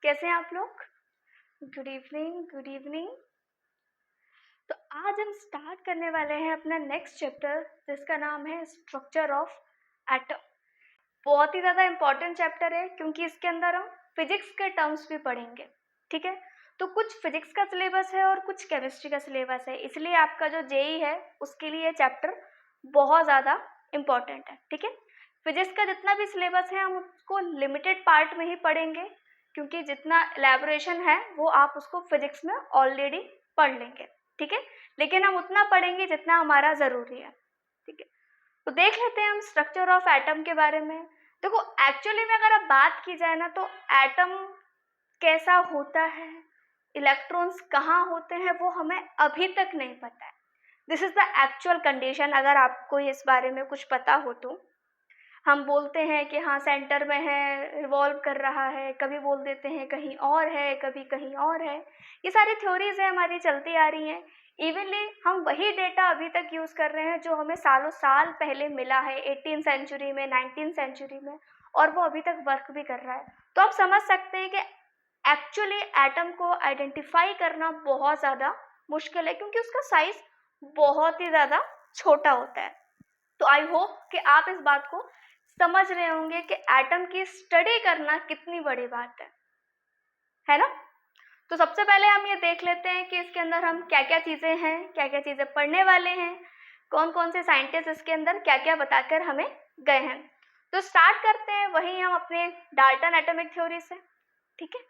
कैसे हैं आप लोग? Good evening, good evening. तो आज हम स्टार्ट करने वाले हैं अपना नेक्स्ट चैप्टर जिसका नाम है स्ट्रक्चर ऑफ एटम। बहुत ही ज़्यादा इम्पॉर्टेंट चैप्टर है क्योंकि इसके अंदर हम फिजिक्स के टर्म्स भी पढ़ेंगे, ठीक है? तो कुछ फिजिक्स का सिलेबस है और कुछ केमिस्ट्री का सिलेबस है, इसलिए आपका जो जेई है उसके लिए चैप्टर बहुत ज़्यादा इम्पॉर्टेंट है, ठीक है? फिजिक्स का जितना भी सिलेबस है हम उसको लिमिटेड पार्ट में ही पढ़ेंगे क्योंकि जितना एलैबोरेशन है वो आप उसको फिजिक्स में ऑलरेडी पढ़ लेंगे, ठीक है? लेकिन हम उतना पढ़ेंगे जितना हमारा ज़रूरी है, ठीक है? तो देख लेते हैं हम स्ट्रक्चर ऑफ एटम के बारे में। देखो एक्चुअली में अगर अब बात की जाए ना तो एटम कैसा होता है, इलेक्ट्रॉन्स कहाँ होते हैं वो हमें अभी तक नहीं पता है। This is the actual condition. अगर आपको इस बारे में कुछ पता हो तो हम बोलते हैं कि हाँ सेंटर में है, रिवॉल्व कर रहा है, कभी बोल देते हैं कहीं और है, कभी कहीं और है। ये सारी थ्योरीज है हमारी चलती आ रही हैं। इवनली हम वही डेटा अभी तक यूज़ कर रहे हैं जो हमें सालों साल पहले मिला है 18th सेंचुरी में, 19th सेंचुरी में, और वो अभी तक वर्क भी कर रहा है। तो आप समझ सकते हैं कि एक्चुअली एटम को आइडेंटिफाई करना बहुत ज़्यादा मुश्किल है क्योंकि उसका साइज बहुत ही ज़्यादा छोटा होता है। तो आई होप कि आप इस बात को समझ रहे होंगे कि एटम की स्टडी करना कितनी बड़ी बात है ना? तो सबसे पहले हम ये देख लेते हैं कि इसके अंदर हम क्या क्या चीज़ें हैं, क्या क्या चीज़ें पढ़ने वाले हैं, कौन कौन से साइंटिस्ट इसके अंदर क्या क्या बताकर हमें गए हैं। तो स्टार्ट करते हैं वहीं हम अपने डाल्टन एटॉमिक थ्योरी से, ठीक है?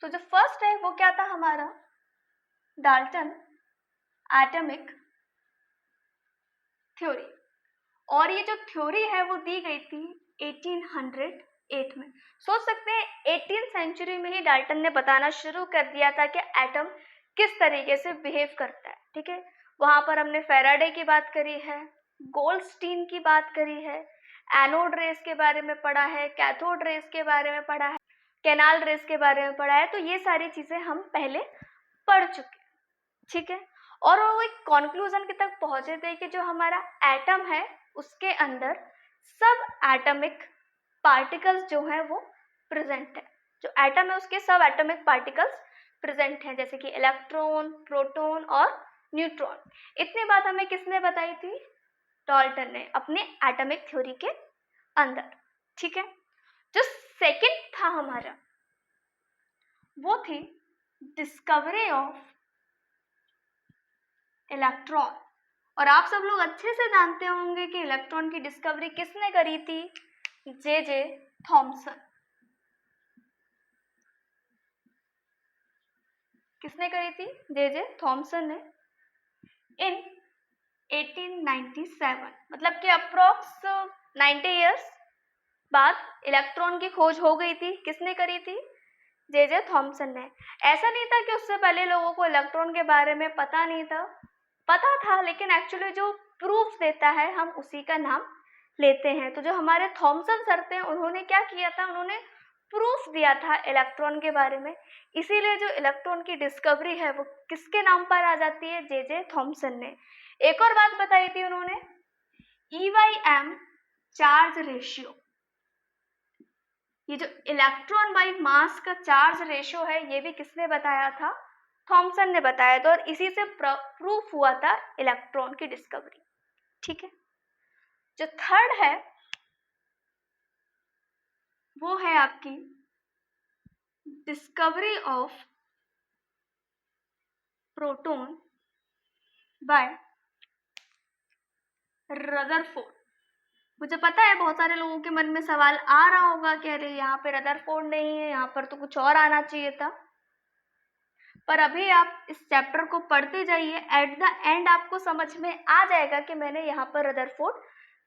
तो जो फर्स्ट है वो क्या था हमारा डाल्टन एटॉमिक थ्योरी, और ये जो थ्योरी है वो दी गई थी 1808 में। सोच सकते हैं 18th सेंचुरी में ही डाल्टन ने बताना शुरू कर दिया था कि एटम किस तरीके से बिहेव करता है, ठीक है? वहाँ पर हमने फैराडे की बात करी है, गोल्डस्टीन की बात करी है, एनोड रेस के बारे में पढ़ा है, कैथोड रेस के बारे में पढ़ा है, कैनाल रेस के बारे में पढ़ा है। तो ये सारी चीज़ें हम पहले पढ़ चुके हैं, ठीक है? और वो एक कॉन्क्लूजन की तक पहुंचे थे कि जो हमारा एटम है उसके अंदर सब एटॉमिक पार्टिकल्स जो हैं वो प्रेजेंट है। जो एटम है उसके सब एटॉमिक पार्टिकल्स प्रेजेंट हैं, जैसे कि इलेक्ट्रॉन, प्रोटॉन और न्यूट्रॉन। इतनी बात हमें किसने बताई थी? डाल्टन ने अपने एटॉमिक थ्योरी के अंदर, ठीक है? जो सेकंड था हमारा वो थी डिस्कवरी ऑफ इलेक्ट्रॉन। और आप सब लोग अच्छे से जानते होंगे कि इलेक्ट्रॉन की डिस्कवरी किसने करी थी? J Thomson. किसने करी थी? जे थॉमसन ने इन 1897, मतलब कि अप्रोक्स 90 इयर्स बाद इलेक्ट्रॉन की खोज हो गई थी। किसने करी थी? जे थॉमसन ने। ऐसा नहीं था कि उससे पहले लोगों को इलेक्ट्रॉन के बारे में पता नहीं था, पता था, लेकिन एक्चुअली जो प्रूफ देता है हम उसी का नाम लेते हैं। तो जो हमारे थॉमसन सर थे उन्होंने क्या किया था? उन्होंने प्रूफ दिया था इलेक्ट्रॉन के बारे में, इसीलिए जो इलेक्ट्रॉन की डिस्कवरी है वो किसके नाम पर आ जाती है? जे थॉमसन ने। एक और बात बताई थी उन्होंने, E/m चार्ज रेशियो। ये जो इलेक्ट्रॉन बाई मास का चार्ज रेशियो है ये भी किसने बताया था? थॉमसन ने बताया था, और इसी से प्रूफ हुआ था इलेक्ट्रॉन की डिस्कवरी, ठीक है? जो थर्ड है वो है आपकी discovery of proton by Rutherford. मुझे पता है बहुत सारे लोगों के मन में सवाल आ रहा होगा कि अरे यहाँ पे रदरफोर्ड नहीं है, यहाँ पर तो कुछ और आना चाहिए था। पर अभी आप इस चैप्टर को पढ़ते जाइए, एट द एंड आपको समझ में आ जाएगा कि मैंने यहाँ पर रदरफोर्ड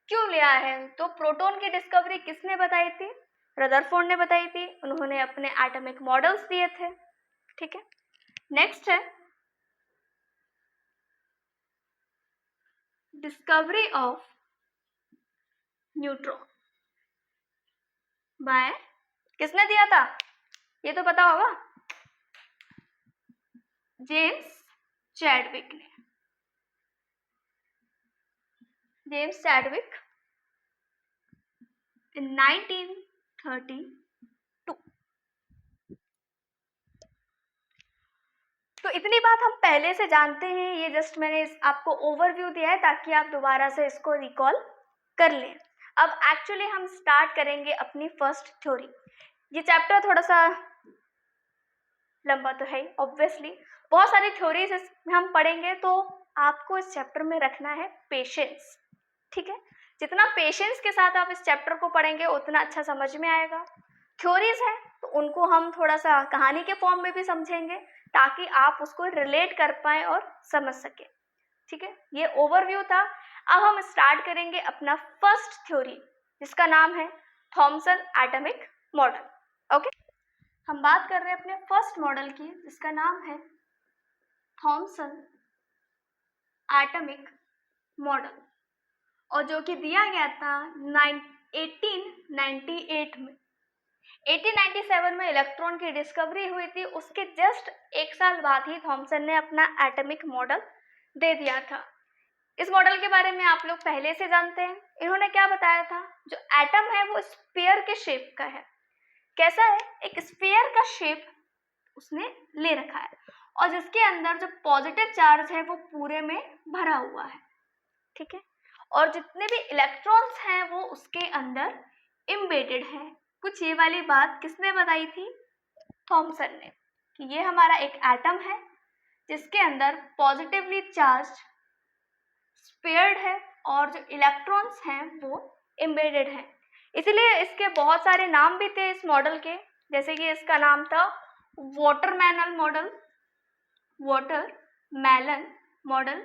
क्यों लिया है। तो प्रोटॉन की डिस्कवरी किसने बताई थी? रदरफोर्ड ने बताई थी। उन्होंने अपने एटॉमिक मॉडल्स दिए थे, ठीक है? नेक्स्ट है डिस्कवरी ऑफ न्यूट्रॉन बाय किसने दिया था? ये तो पता होगा, जेम्स चैडविक ने, जेम्स चैडविक in 1932। तो इतनी बात हम पहले से जानते हैं, ये जस्ट मैंने आपको ओवरव्यू दिया है ताकि आप दोबारा से इसको रिकॉल कर लें। अब एक्चुअली हम स्टार्ट करेंगे अपनी फर्स्ट थ्योरी। ये चैप्टर थोड़ा सा लंबा तो है ऑब्वियसली, बहुत सारी थ्योरीज इसमें हम पढ़ेंगे, तो आपको इस चैप्टर में रखना है पेशेंस, ठीक है। जितना पेशेंस के साथ आप इस चैप्टर को पढ़ेंगे उतना अच्छा समझ में आएगा। थ्योरीज है तो उनको हम थोड़ा सा कहानी के फॉर्म में भी समझेंगे ताकि आप उसको रिलेट कर पाए और समझ सके, ठीक है। ये ओवरव्यू था। अब हम स्टार्ट करेंगे अपना फर्स्ट थ्योरी जिसका नाम है थॉमसन एटॉमिक मॉडल। ओके, हम बात कर रहे हैं अपने फर्स्ट मॉडल की जिसका नाम है थॉमसन एटॉमिक मॉडल, और जो कि दिया गया था 1898 में। 1897 में इलेक्ट्रॉन की डिस्कवरी हुई थी, उसके जस्ट एक साल बाद ही थॉमसन ने अपना एटॉमिक मॉडल दे दिया था। इस मॉडल के बारे में आप लोग पहले से जानते हैं। इन्होंने क्या बताया था, जो एटम है वो स्फीयर के शेप का है। कैसा है, एक स्फीयर का शेप उसने ले रखा है, और जिसके अंदर जो पॉजिटिव चार्ज है वो पूरे में भरा हुआ है, ठीक है। और जितने भी इलेक्ट्रॉन्स हैं वो उसके अंदर एम्बेडेड हैं। कुछ ये वाली बात किसने बताई थी, थॉमसन ने, कि ये हमारा एक एटम है जिसके अंदर पॉजिटिवली चार्ज स्पेयर्ड है और जो इलेक्ट्रॉन्स हैं वो एम्बेडेड हैं। इसलिए इसके बहुत सारे नाम भी थे इस मॉडल के, जैसे कि इसका नाम था वाटरमैलन मॉडल, वाटरमैलन मॉडल,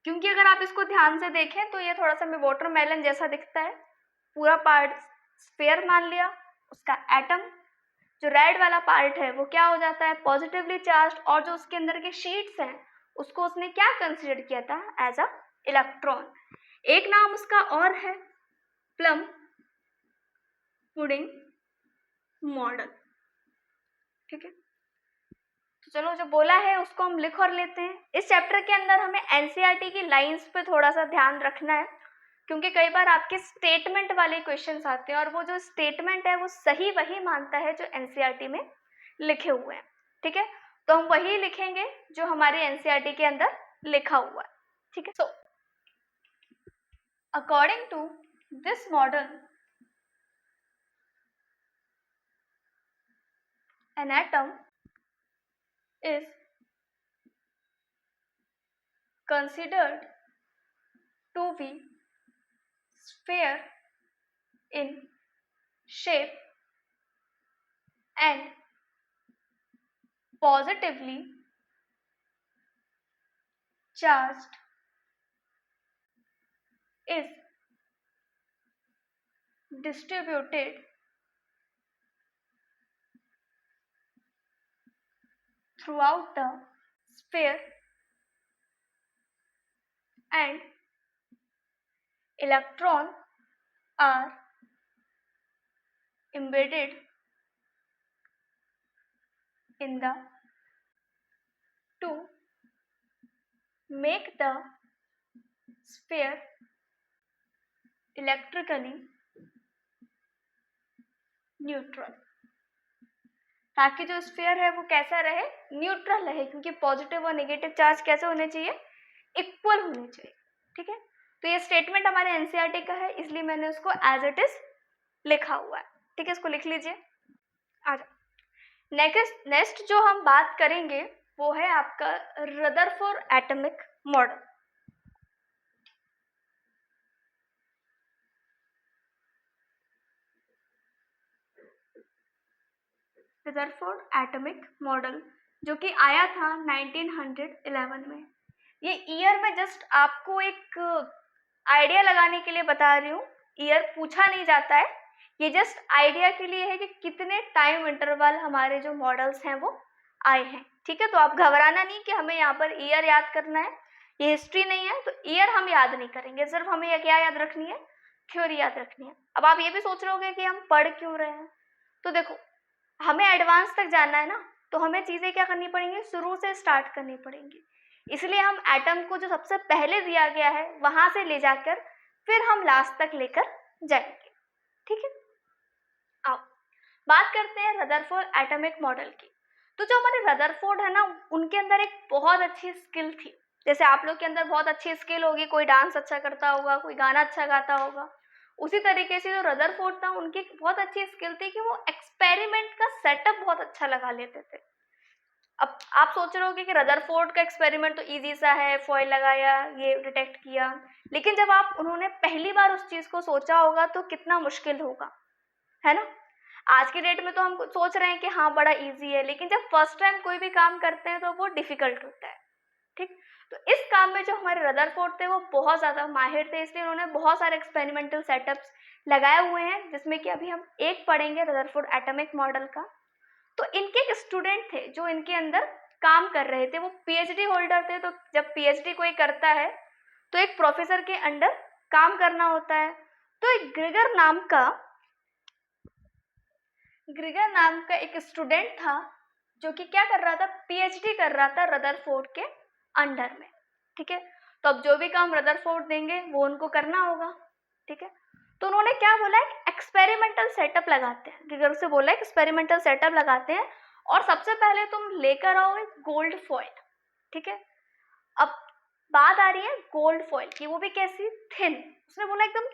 क्योंकि अगर आप इसको ध्यान से देखें तो ये थोड़ा सा में वाटरमेलन जैसा दिखता है। पूरा पार्ट स्फीयर मान लिया, उसका एटम जो रेड वाला पार्ट है वो क्या हो जाता है, पॉजिटिवली चार्ज, और जो उसके अंदर के शीट्स हैं उसको उसने क्या कंसिडर किया था, एज अ इलेक्ट्रॉन। एक नाम उसका और है प्लम पुडिंग मॉडल, ठीक है। तो चलो जो बोला है उसको हम लिख और लेते हैं। इस चैप्टर के अंदर हमें एनसीईआरटी की लाइंस पे थोड़ा सा ध्यान रखना है, क्योंकि कई बार आपके स्टेटमेंट वाले क्वेश्चंस आते हैं और वो जो स्टेटमेंट है वो सही वही मानता है जो एनसीईआरटी में लिखे हुए हैं, ठीक है। तो हम वही लिखेंगे जो हमारे एनसीईआरटी के अंदर लिखा हुआ है, ठीक है। So according to this model, an atom is considered to be sphere in shape and positively charged, is distributed throughout the sphere and electrons are embedded in the to make the sphere electrically neutral, ताकि जो sphere है वो कैसा रहे, neutral रहे, क्योंकि positive और negative charge कैसे होने चाहिए, इक्वल होने चाहिए, ठीक है। तो ये स्टेटमेंट हमारे एनसीईआरटी का है, इसलिए मैंने उसको एज इट इज लिखा हुआ है, ठीक है। इसको लिख लीजिए। आ जाओ, नेक्स्ट जो हम बात करेंगे वो है आपका Rutherford atomic model. Rutherford atomic model जो कि आया था 1911 में। ये ईयर में जस्ट आपको एक आइडिया लगाने के लिए बता रही हूँ, ईयर पूछा नहीं जाता है, ये जस्ट आइडिया के लिए है कि कितने टाइम इंटरवल हमारे जो मॉडल्स हैं वो आए हैं, ठीक है। तो आप घबराना नहीं कि हमें यहाँ पर ईयर याद करना है, ये हिस्ट्री नहीं है, तो ईयर हम याद नहीं करेंगे, सिर्फ हमें ये क्या याद रखनी है, थ्योरी याद रखनी है। अब आप ये भी सोच रहे होगे कि हम पढ़ क्यों रहे हैं, तो देखो हमें एडवांस तक जाना है ना, तो हमें चीज़ें क्या करनी पड़ेंगी, शुरू से स्टार्ट करनी पड़ेंगी। इसलिए हम एटम को जो सबसे पहले दिया गया है वहाँ से ले जाकर फिर हम लास्ट तक लेकर जाएंगे। ठीक है, आओ बात करते हैं रदरफोर्ड एटॉमिक मॉडल की। तो जो हमारे रदरफोर्ड है ना, उनके अंदर एक बहुत अच्छी स्किल थी। जैसे आप लोग के अंदर बहुत अच्छी स्किल होगी, कोई डांस अच्छा करता होगा, कोई गाना अच्छा गाता होगा, उसी तरीके से जो रदरफोर्ड था उनकी बहुत अच्छी स्किल थी कि वो एक्सपेरिमेंट का सेटअप बहुत अच्छा लगा लेते थे। अब आप सोच रहे होगे कि रदरफोर्ड का एक्सपेरिमेंट तो इजी सा है, फॉयल लगाया, ये डिटेक्ट किया, लेकिन जब आप उन्होंने पहली बार उस चीज को सोचा होगा तो कितना मुश्किल होगा, है ना। आज के डेट में तो हम सोच रहे हैं कि हाँ बड़ा इजी है, लेकिन जब फर्स्ट टाइम कोई भी काम करते हैं तो वो डिफिकल्ट होता है। ठीक, तो इस काम में जो हमारे रदरफोर्ड थे वो बहुत ज़्यादा माहिर थे, इसलिए उन्होंने बहुत सारे एक्सपेरिमेंटल सेटअप्स लगाए हुए हैं, जिसमें कि अभी हम एक पढ़ेंगे रदरफोर्ड एटॉमिक मॉडल का। तो इनके एक स्टूडेंट थे जो इनके अंदर काम कर रहे थे, वो पीएचडी होल्डर थे। तो जब पीएचडी कोई करता है तो एक प्रोफेसर के अंडर काम करना होता है। तो एक ग्रिगर नाम का एक स्टूडेंट था जो कि क्या कर रहा था, पीएचडी कर रहा था रदरफोर्ड के अंडर में। ठीक है, तो अब जो भी काम रदरफोर्ड देंगे वो उनको करना होगा। ठीक है, तो उन्होंने क्या बोला, एक एक्सपेरिमेंटल सेटअप लगाते हैं, ग्रिगर से बोला एक्सपेरिमेंटल सेटअप लगाते हैं और सबसे पहले तुम लेकर आओ एक गोल्ड फॉइल। ठीक है, अब बात आ रही है गोल्ड फॉइल की, वो भी कैसी, थिन। उसने बोला एकदम,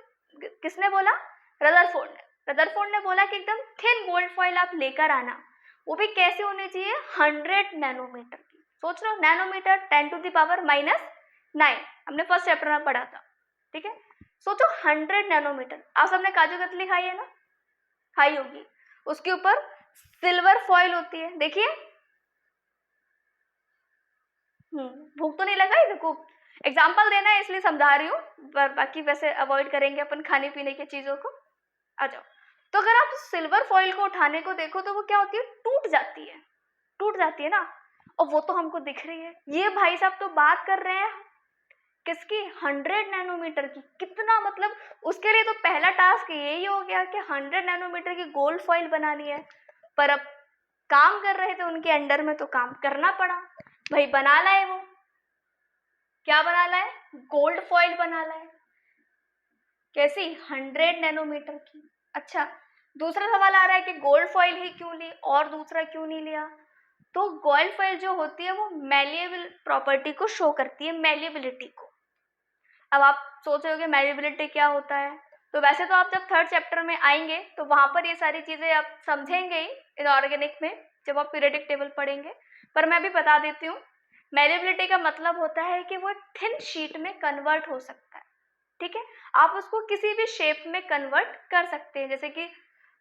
किसने बोला, रदरफोर्ड ने। रदरफोर्ड ने बोला कि एकदम थिन गोल्ड फॉइल आप लेकर आना, वो भी कैसी होनी चाहिए, 100 नैनोमीटर की। सोच लो, नैनोमीटर 10⁻⁹ हमने फर्स्ट चैप्टर में पढ़ा था। ठीक है, सोचो 100 नैनोमीटर। आप सबने काजू कतली खाई है ना, खाई होगी, उसके ऊपर सिल्वर फॉइल होती है, देखिए। भूख तो नहीं लगा है, देखो एग्जाम्पल देना है इसलिए समझा रही हूँ, पर बाकी वैसे अवॉइड करेंगे अपन खाने पीने की चीजों को। आ जाओ, तो अगर आप सिल्वर फॉइल को उठाने को देखो तो वो क्या होती है, टूट जाती है ना, और वो तो हमको दिख रही है। ये भाई साहब तो बात कर रहे हैं किसकी, 100 नैनोमीटर की। कितना, मतलब उसके लिए तो पहला टास्क यही हो गया कि 100 नैनोमीटर की गोल्ड फॉइल बनानी है। पर अब काम कर रहे थे उनके अंडर में तो काम करना पड़ा, भाई बना लाए। वो क्या बना लाए, गोल्ड फॉइल बना लाए। कैसी, 100 नैनोमीटर की। अच्छा, दूसरा सवाल आ रहा है कि गोल्ड फॉइल ही क्यों ली और दूसरा क्यों नहीं लिया। तो गोल्ड फॉइल जो होती है वो मैलिएबल प्रॉपर्टी को शो करती है, मैलिएबिलिटी को। अब आप सोच रहे हो कि मैलिएबिलिटी क्या होता है, तो वैसे तो आप जब थर्ड चैप्टर में आएंगे तो वहां पर ये सारी चीजें आप समझेंगे ही इनऑर्गेनिक में, जब आप पीरियडिक टेबल पढ़ेंगे। पर मैं भी बता देती हूँ, मैलिएबिलिटी का मतलब होता है कि वो थिन शीट में कन्वर्ट हो सकता है। ठीक है, आप उसको किसी भी शेप में कन्वर्ट कर सकते हैं। जैसे कि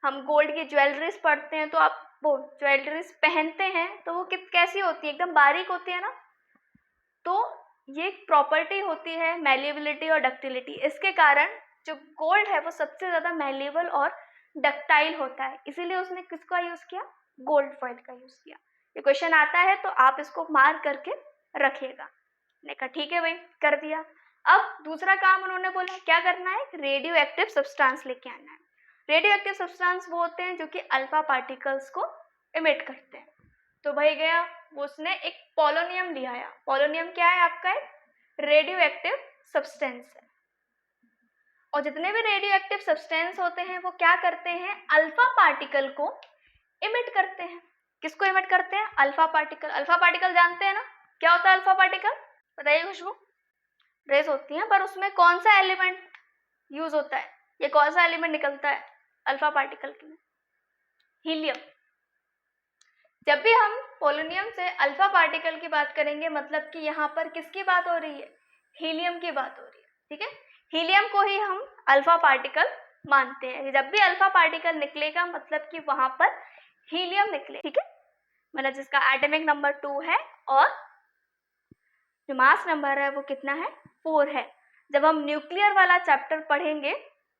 हम गोल्ड की ज्वेलरीज पढ़ते हैं, तो आप वो ज्वेलरीज पहनते हैं तो वो कैसी होती है, एकदम बारीक होती है ना। तो ये एक प्रॉपर्टी होती है मैलिएबिलिटी और डक्टिलिटी। इसके कारण जो गोल्ड है वो सबसे ज्यादा मैलिएबल और डक्टाइल होता है, इसीलिए उसने किसका यूज किया, गोल्ड फॉइल का यूज किया। ये क्वेश्चन आता है तो आप इसको मार्क करके रखिएगा। मैंने कहा ठीक है भाई, कर दिया। अब दूसरा काम उन्होंने बोला क्या करना है, रेडियो एक्टिव सब्सटेंस लेके आना है। रेडियो एक्टिव सब्सटेंस वो होते हैं जो कि अल्फा पार्टिकल्स को इमिट करते हैं। तो भाई गया, उसने एक पोलोनियम लिया आया। पोलोनियम क्या है आपका, एक रेडियो एक्टिव सब्सटेंस है। और जितने भी रेडियो एक्टिव सब्सटेंस होते हैं वो क्या करते हैं, अल्फा पार्टिकल को इमिट करते हैं। किसको इमिट करते हैं, अल्फा पार्टिकल। अल्फा पार्टिकल जानते हैं ना, क्या होता है अल्फा पार्टिकल, बताइए खुशबू। रेज होती हैं, पर उसमें कौन सा एलिमेंट यूज होता है, ये कौन सा एलिमेंट निकलता है अल्फा पार्टिकल के में, हीलियम। जब भी हम पोलोनियम से अल्फा पार्टिकल की बात करेंगे, मतलब कि यहाँ पर किसकी बात हो रही है, हीलियम की बात हो रही है। ठीक है, हीलियम को ही हम अल्फा पार्टिकल मानते हैं। जब भी अल्फा पार्टिकल निकलेगा मतलब कि वहां पर हीलियम निकले। ठीक है, मतलब जिसका एटॉमिक नंबर 2 है और जो मास नंबर है वो कितना है, 4 है। जब हम न्यूक्लियर वाला चैप्टर पढ़ेंगे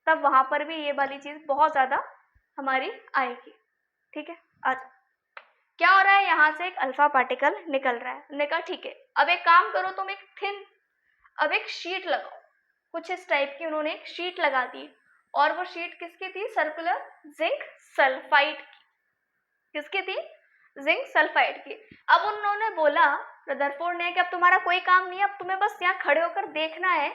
तब वहां पर भी ये वाली चीज बहुत ज्यादा हमारी आएगी। ठीक है, आज क्या हो रहा है, यहाँ से एक अल्फा पार्टिकल निकल रहा है। हमने कहा ठीक है, अब एक काम करो, तुम एक थिन, अब एक शीट लगाओ। कुछ इस टाइप की उन्होंने एक शीट लगा दी, और वो शीट किसकी थी, सर्कुलर जिंक सल्फाइड की। किसकी थी, जिंक सल्फाइड की। अब उन्होंने बोला रदरफोर्ड ने कि अब तुम्हारा कोई काम नहीं है, अब तुम्हें बस यहाँ खड़े होकर देखना है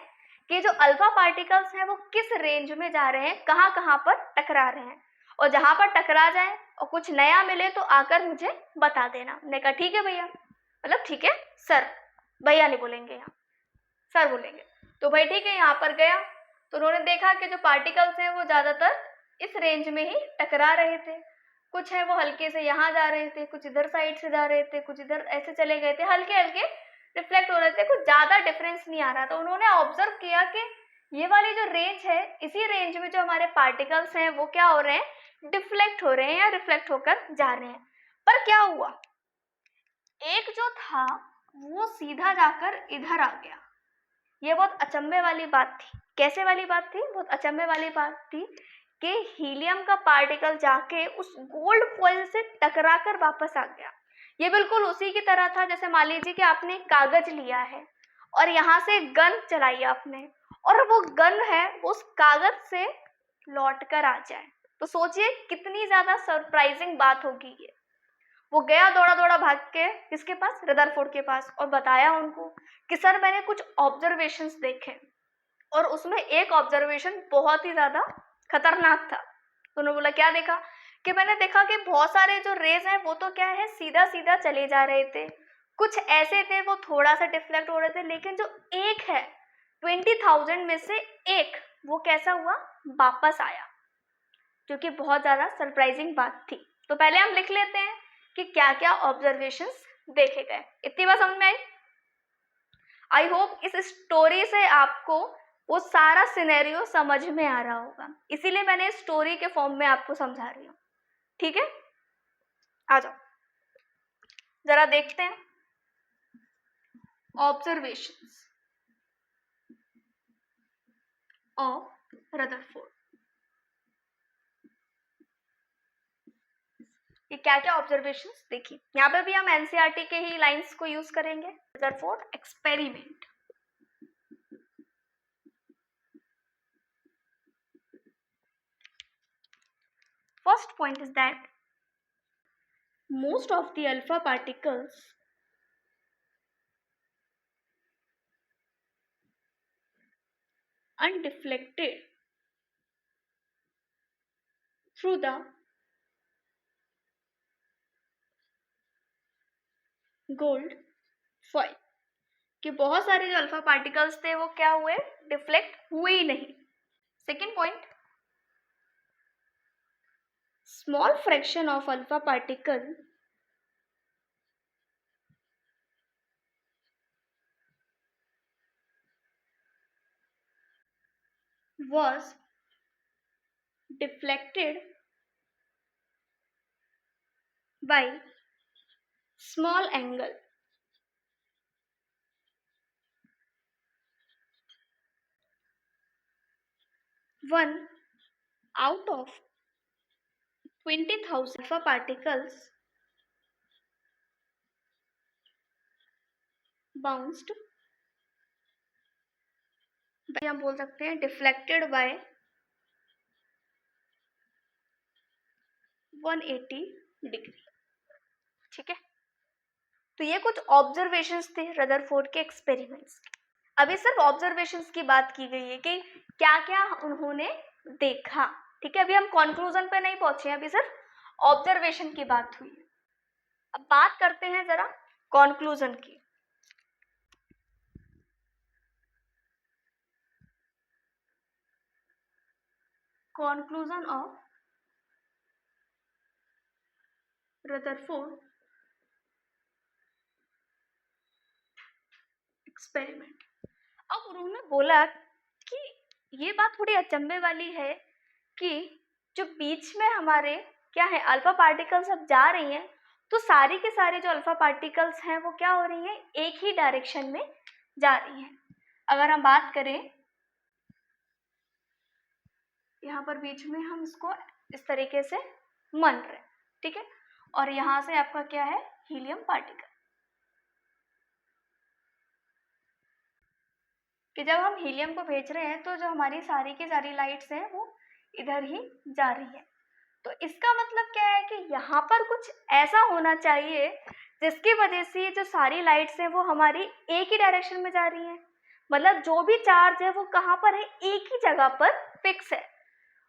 कि जो अल्फा पार्टिकल्स हैं वो किस रेंज में जा रहे हैं, कहाँ कहाँ पर टकरा रहे हैं, और जहां पर टकरा जाए और कुछ नया मिले तो आकर मुझे बता देना। मैंने कहा ठीक है भैया, मतलब ठीक है सर, भैया नहीं बोलेंगे, यहाँ सर बोलेंगे। तो भाई ठीक है, यहाँ पर गया तो उन्होंने देखा कि जो पार्टिकल्स हैं वो ज़्यादातर इस रेंज में ही टकरा रहे थे। कुछ है वो हल्के से यहाँ जा रहे थे, कुछ इधर साइड से जा रहे थे, कुछ इधर ऐसे चले गए थे, हल्के हल्के रिफ्लेक्ट हो रहे थे, कुछ ज़्यादा डिफरेंस नहीं आ रहा। तो उन्होंने ऑब्जर्व किया कि ये वाली जो रेंज है, इसी रेंज में जो हमारे पार्टिकल्स हैं वो क्या हो रहे हैं, डिफ्लेक्ट हो रहे हैं या रिफ्लेक्ट होकर जा रहे हैं। पर क्या हुआ, एक जो था वो सीधा जाकर इधर आ गया। ये बहुत अचंभे वाली बात थी। कैसे वाली बात थी? बहुत अचंभे वाली बात थी कि हीलियम का पार्टिकल जाके उस गोल्ड फॉइल से टकराकर वापस आ गया। ये बिल्कुल उसी की तरह था जैसे मान लीजिए कि आपने कागज लिया है और यहाँ से गन चलाई आपने, और वो गन है उस कागज से लौट कर आ जाए, तो सोचिए कितनी ज्यादा सरप्राइजिंग बात होगी ये। वो गया दौड़ा दौड़ा भाग के किसके पास, रदरफोर्ड के पास, और बताया उनको कि सर मैंने कुछ ऑब्जर्वेशंस देखे, और उसमें एक ऑब्जर्वेशन बहुत ही ज्यादा खतरनाक था। तो उन्होंने बोला क्या देखा, कि मैंने देखा कि बहुत सारे जो रेज हैं वो तो क्या है सीधा सीधा चले जा रहे थे, कुछ ऐसे थे वो थोड़ा सा डिफ्लेक्ट हो रहे थे, लेकिन जो एक है 20,000 में से एक, वो कैसा हुआ, वापस आया, जो कि बहुत ज़्यादा सरप्राइजिंग बात थी। तो पहले हम लिख लेते हैं कि क्या क्या ऑब्जर्वेशंस देखे गए। इतनी बात समझ में आई? आई होप इस स्टोरी से आपको वो सारा सिनेरियो समझ में आ रहा होगा, इसीलिए मैंने स्टोरी के फॉर्म में आपको समझा रही हूँ। ठीक है, आ जाओ जरा देखते हैं ऑब्जर्वेशंस ऑफ रदरफोर्ड। ये क्या क्या ऑब्जर्वेशंस देखिए, यहाँ पे भी हम एनसीईआरटी के ही लाइंस को यूज करेंगे। Rutherford experiment. First point is that most of the alpha particles undeflected through the gold foil, कि बहुत सारे जो अल्फा पार्टिकल्स थे वो क्या हुए, डिफ्लेक्ट हुए ही नहीं। Second point, small fraction of alpha particle was deflected by small angle. One out of 20,000 alpha particles bounced, हम बोल सकते हैं डिफ्लेक्टेड बाय 180 डिग्री। ठीक है, तो ये कुछ ऑब्जर्वेशंस थे रदरफोर्ड के एक्सपेरिमेंट्स। अभी सिर्फ ऑब्जर्वेशंस की बात की गई है कि क्या क्या उन्होंने देखा। ठीक है, अभी हम कंक्लूजन पे नहीं पहुंचे हैं, अभी सिर्फ ऑब्जर्वेशन की बात हुई है। अब बात करते हैं जरा कंक्लूजन की। Conclusion of Rutherford experiment. अब उन्होंने बोला कि ये बात थोड़ी अचंभे वाली है कि जो बीच में हमारे क्या है अल्फा पार्टिकल्स अब जा रही हैं, तो सारी के सारे जो अल्फा पार्टिकल्स हैं वो क्या हो रही हैं, एक ही डायरेक्शन में जा रही हैं। अगर हम बात करें यहाँ पर बीच में हम इसको इस तरीके से मन रहे, ठीक है, और यहाँ से आपका क्या है, हीलियम पार्टिकल, कि जब हम हीलियम को भेज रहे हैं तो जो हमारी सारी की सारी लाइट्स हैं वो इधर ही जा रही है। तो इसका मतलब क्या है कि यहाँ पर कुछ ऐसा होना चाहिए जिसकी वजह से ये जो सारी लाइट्स हैं वो हमारी एक ही डायरेक्शन में जा रही हैं। मतलब जो भी चार्ज है वो कहाँ पर है, एक ही जगह पर फिक्स है।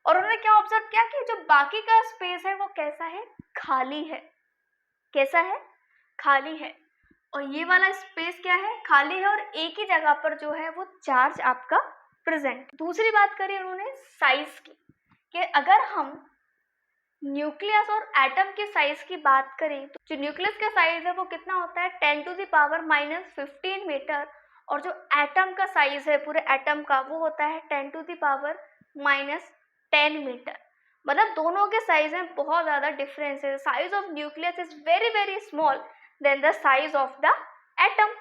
और उन्होंने क्या ऑब्जर्व किया कि जो बाकी का स्पेस है वो कैसा है, खाली है। कैसा है, खाली है। और ये वाला स्पेस क्या है, खाली है, और एक ही जगह पर जो है वो चार्ज आपका प्रेजेंट। दूसरी बात करी उन्होंने साइज की, कि अगर हम न्यूक्लियस और एटम के साइज की बात करें तो जो न्यूक्लियस का साइज है वो कितना होता है, 10⁻⁻15 मीटर, और जो एटम का साइज है पूरे एटम का वो होता है 10⁻10 मीटर। मतलब दोनों के साइज में बहुत ज़्यादा डिफरेंस है। Size of nucleus is very very small than the size of the atom.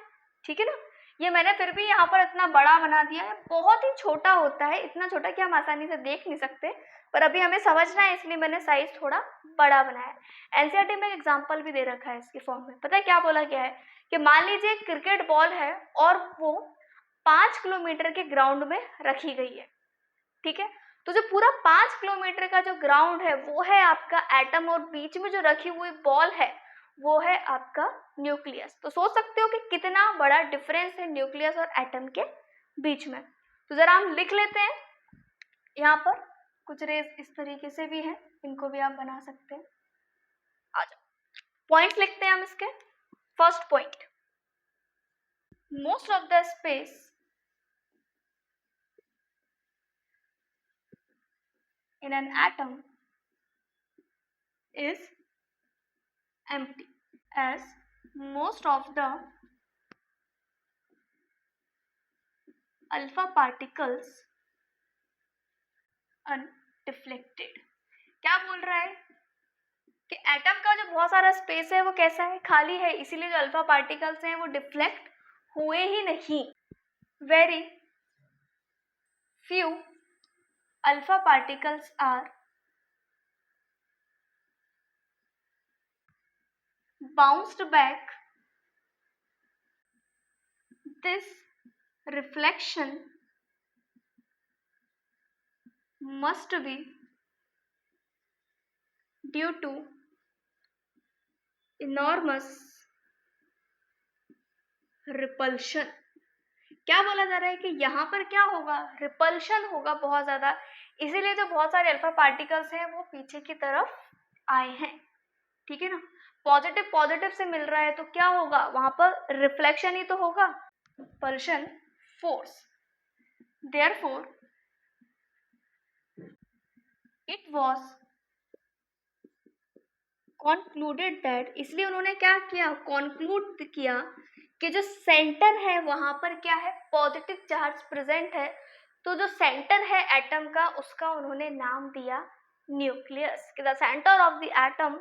ठीक है ना। ये मैंने फिर भी यहाँ पर इतना बड़ा बना दिया है, बहुत ही छोटा होता है, इतना छोटा कि हम आसानी से देख नहीं सकते, पर अभी हमें समझना है इसलिए मैंने साइज थोड़ा बड़ा बनाया है। एनसीईआरटी में एग्जाम्पल भी दे रखा है इसके फॉर्म में। पता है क्या बोला गया है कि मान लीजिए क्रिकेट बॉल है और वो 5 किलोमीटर के ग्राउंड में रखी गई है। ठीक है, तो जो पूरा 5 किलोमीटर का जो ग्राउंड है वो है आपका एटम, और बीच में जो रखी हुई बॉल है वो है आपका न्यूक्लियस। तो सोच सकते हो कि कितना बड़ा डिफरेंस है न्यूक्लियस और एटम के बीच में। तो जरा हम लिख लेते हैं, यहाँ पर कुछ रेज इस तरीके से भी हैं, इनको भी आप बना सकते हैं। आ जाओ, पॉइंट लिखते हैं हम इसके। First point, most of the space in an atom is empty, as most of the alpha particles undeflected। क्या बोल रहा है कि एटम का जो बहुत सारा स्पेस है वो कैसा है, खाली है, इसीलिए जो अल्फा पार्टिकल्स हैं वो डिफ्लेक्ट हुए ही नहीं। Very few alpha particles are bounced back। This reflection must be due to enormous repulsion। क्या बोला जा रहा है कि यहाँ पर क्या होगा, रिपल्शन होगा बहुत ज्यादा, इसीलिए जो बहुत सारे अल्फा पार्टिकल्स हैं वो पीछे की तरफ आए हैं। ठीक है ना, पॉजिटिव पॉजिटिव से मिल रहा है तो क्या होगा, वहां पर रिफ्लेक्शन ही तो होगा, repulsion force. Therefore it was concluded that, इसलिए उन्होंने क्या किया, कॉन्क्लूड किया कि जो सेंटर है वहां पर क्या है, पॉजिटिव चार्ज प्रेजेंट है। तो जो सेंटर है एटम का उसका उन्होंने नाम दिया न्यूक्लियस, कि the centre of the atom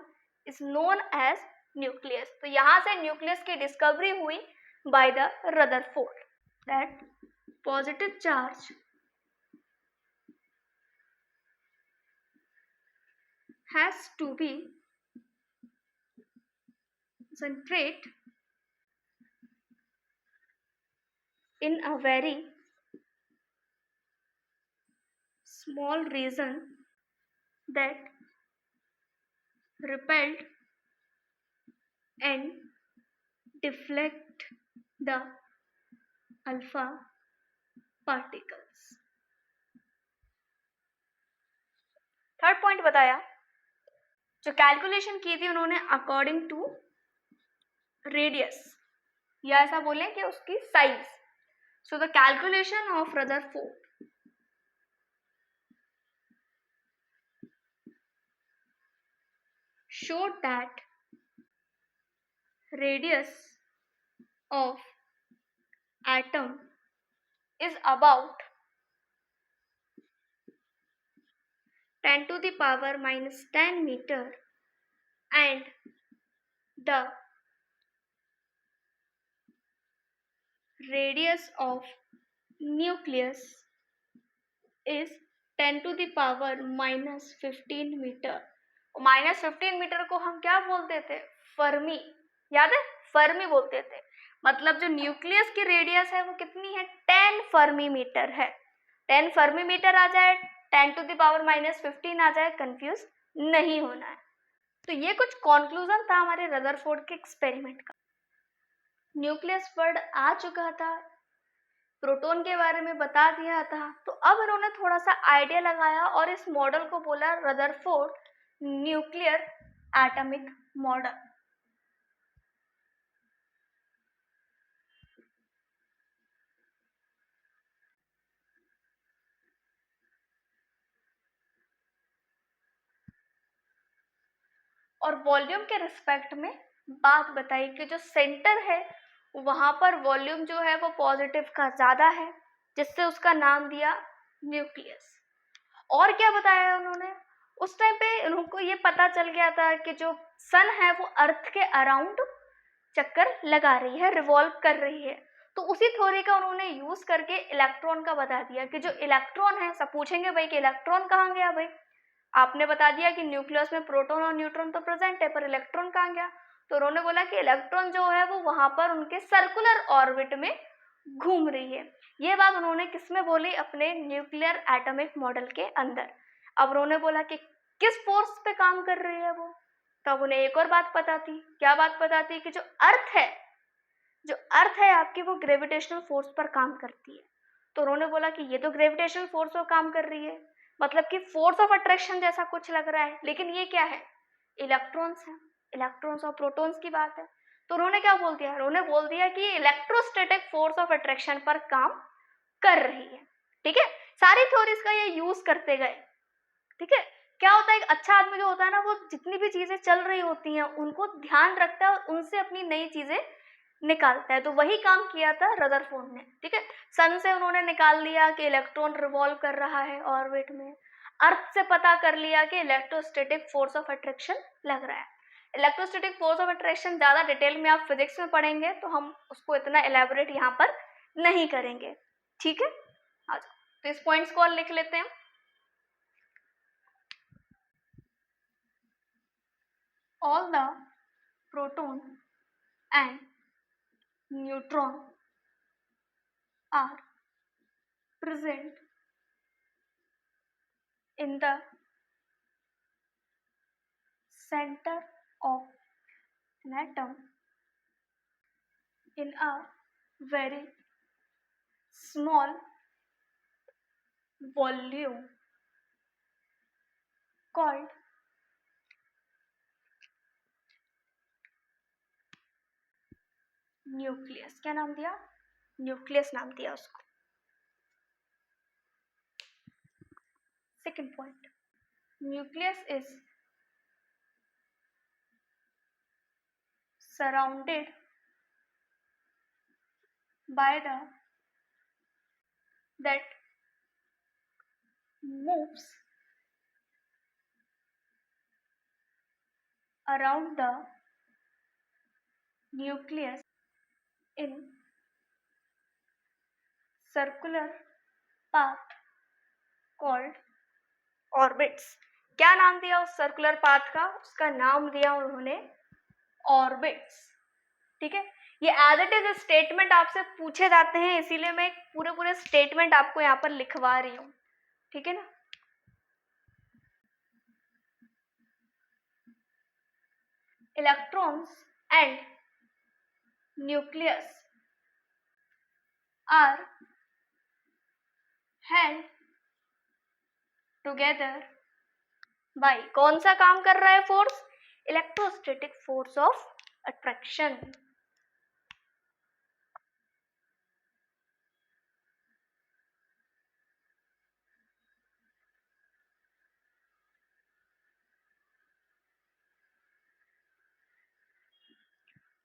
is known as nucleus. तो यहाँ से न्यूक्लियस की डिस्कवरी हुई by the Rutherford, that positive charge has to be concentrate in a very small region that repelled and deflect the alpha particles। Third point बताया, जो calculation की थी उन्होंने अकॉर्डिंग टू रेडियस, या ऐसा बोले कि उसकी size. So the calculation of Rutherford showed that radius of atom is about 10⁻⁻10 meter, and the radius of nucleus is 10⁻⁻15 metre. -15 metre को हम क्या बोलते थे, फर्मी, याद है, फर्मी बोलते थे। मतलब जो न्यूक्लियस की रेडियस है वो कितनी है, 10 फर्मी मीटर है। 10 फर्मी मीटर आ जाए, 10⁻⁻15 आ जाए, कंफ्यूज नहीं होना है। तो ये कुछ कॉन्क्लूजन था हमारे रदरफोर्ड के एक्सपेरिमेंट का। न्यूक्लियस वर्ड आ चुका था, प्रोटॉन के बारे में बता दिया था, तो अब इन्होंने थोड़ा सा आइडिया लगाया और इस मॉडल को बोला रदरफोर्ड न्यूक्लियर एटॉमिक मॉडल। और वॉल्यूम के रिस्पेक्ट में बात बताई कि जो सेंटर है वहां पर वॉल्यूम जो है वो पॉजिटिव का ज्यादा है, जिससे उसका नाम दिया न्यूक्लियस। और क्या बताया उन्होंने, उस टाइम पे उनको ये पता चल गया था कि जो सन है वो अर्थ के अराउंड चक्कर लगा रही है, रिवॉल्व कर रही है। तो उसी थ्योरी का उन्होंने यूज करके इलेक्ट्रॉन का बता दिया कि जो इलेक्ट्रॉन है, सब पूछेंगे भाई कि इलेक्ट्रॉन कहाँ गया, भाई आपने बता दिया कि न्यूक्लियस में प्रोटॉन और न्यूट्रॉन तो प्रेजेंट है, पर इलेक्ट्रॉन कहाँ गया। तो उन्होंने बोला कि इलेक्ट्रॉन जो है वो वहां पर उनके सर्कुलर ऑर्बिट में घूम रही है। ये बात उन्होंने किसमें बोली, अपने न्यूक्लियर एटॉमिक मॉडल के अंदर। अब उन्होंने बोला कि किस फोर्स पे काम कर रही है वो, तब उन्हें एक और बात पता थी। क्या बात पता थी, कि जो अर्थ है आपकी, वो ग्रेविटेशनल फोर्स पर काम करती है। तो उन्होंने बोला कि ये तो ग्रेविटेशनल फोर्स पर काम कर रही है, मतलब कि फोर्स ऑफ अट्रैक्शन जैसा कुछ लग रहा है, लेकिन ये क्या है, इलेक्ट्रॉन्स है, इलेक्ट्रॉन्स और प्रोटॉन्स की बात है। तो उन्होंने क्या बोल दिया, उन्होंने बोल दिया कि इलेक्ट्रोस्टैटिक फोर्स ऑफ अट्रैक्शन पर काम कर रही है। ठीक है, सारी थ्योरीज का ये यूज करते गए। ठीक है, क्या होता है, एक अच्छा आदमी जो होता है ना, वो जितनी भी चीजें चल रही होती हैं उनको ध्यान रखता है और उनसे अपनी नई चीजें निकालता है। तो वही काम किया था रदरफोर्ड ने। ठीक है, सन से उन्होंने निकाल लिया कि इलेक्ट्रॉन रिवॉल्व कर रहा है ऑर्बिट में। अर्थ से पता कर लिया कि इलेक्ट्रोस्टैटिक फोर्स ऑफ अट्रैक्शन लग रहा है। इलेक्ट्रोस्टैटिक फोर्स ऑफ अट्रैक्शन ज़्यादा डिटेल में आप फिजिक्स में पढ़ेंगे, तो हम उसको इतना एलेबोरेट यहाँ पर नहीं करेंगे। ठीक है, आ जाओ, तो इस पॉइंट्स को और लिख लेते हैं। All the proton and neutron are present in the center of an atom in a very small volume called nucleus. क्या नाम दिया, न्यूक्लियस नाम दिया उसको। Second point, nucleus is surrounded by the that moves around the nucleus in circular path called orbits। क्या नाम दिया उस सर्कुलर पाथ का, उसका नाम दिया उन्होंने ऑर्बिट्स। ठीक है, ये एज इट इज स्टेटमेंट आपसे पूछे जाते हैं, इसीलिए मैं पूरे पूरे स्टेटमेंट आपको यहाँ पर लिखवा रही हूँ। ठीक है ना, electrons and nucleus are held together by, कौन सा काम कर रहा है force, electrostatic force of attraction.